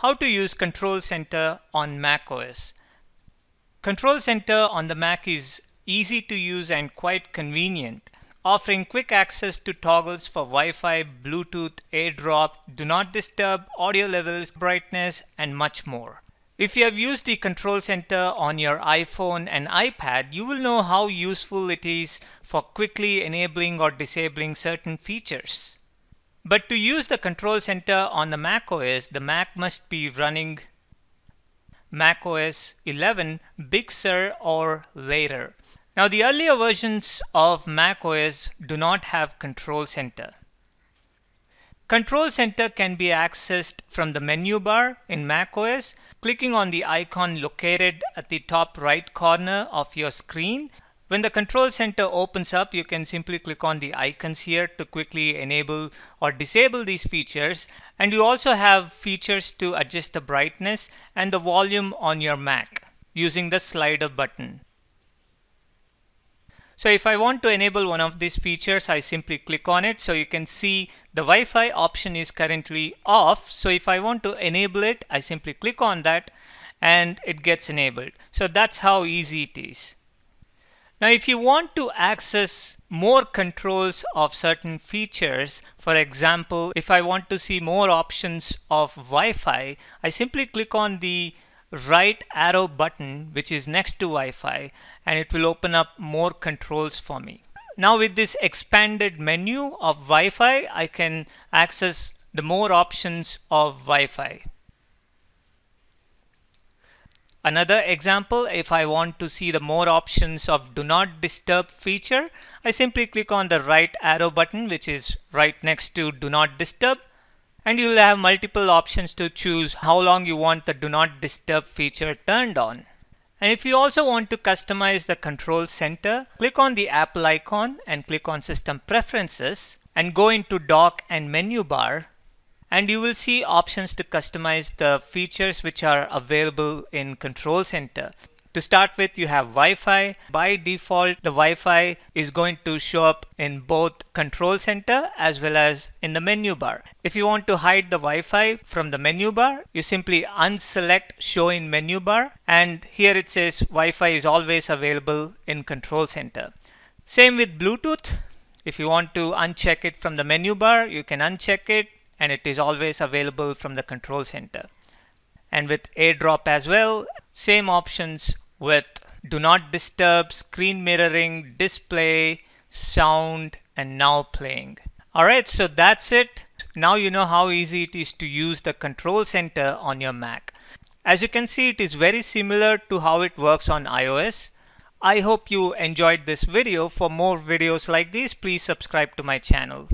How to use Control Center on macOS. Control Center on the Mac is easy to use and quite convenient, offering quick access to toggles for Wi-Fi, Bluetooth, AirDrop, Do Not Disturb, audio levels, brightness, and much more. If you have used the Control Center on your iPhone and iPad, you will know how useful it is for quickly enabling or disabling certain features. But to use the Control Center on the macOS, the Mac must be running macOS 11 Big Sur or later. Now, the earlier versions of macOS do not have Control Center. Control Center can be accessed from the menu bar in macOS, clicking on the icon located at the top right corner of your screen. When the Control Center opens up, you can simply click on the icons here to quickly enable or disable these features. And you also have features to adjust the brightness and the volume on your Mac using the slider button. So if I want to enable one of these features, I simply click on it. So you can see the Wi-Fi option is currently off. So if I want to enable it, I simply click on that and it gets enabled. So that's how easy it is. Now, if you want to access more controls of certain features, for example, if I want to see more options of Wi-Fi, I simply click on the right arrow button, which is next to Wi-Fi, and it will open up more controls for me. Now, with this expanded menu of Wi-Fi, I can access the more options of Wi-Fi. Another example, if I want to see the more options of Do Not Disturb feature, I simply click on the right arrow button, which is right next to Do Not Disturb, and you will have multiple options to choose how long you want the Do Not Disturb feature turned on. And if you also want to customize the Control Center, click on the Apple icon and click on System Preferences and go into Dock and Menu Bar. And you will see options to customize the features which are available in Control Center. To start with, you have Wi-Fi. By default, the Wi-Fi is going to show up in both Control Center as well as in the menu bar. If you want to hide the Wi-Fi from the menu bar, you simply unselect Show in Menu Bar, and here it says Wi-Fi is always available in Control Center. Same with Bluetooth. If you want to uncheck it from the menu bar, you can uncheck it, and it is always available from the Control Center. And with AirDrop as well, same options with Do Not Disturb, Screen Mirroring, Display, Sound, and Now Playing. Alright, so that's it. Now you know how easy it is to use the Control Center on your Mac. As you can see, it is very similar to how it works on iOS. I hope you enjoyed this video. For more videos like these, please subscribe to my channel.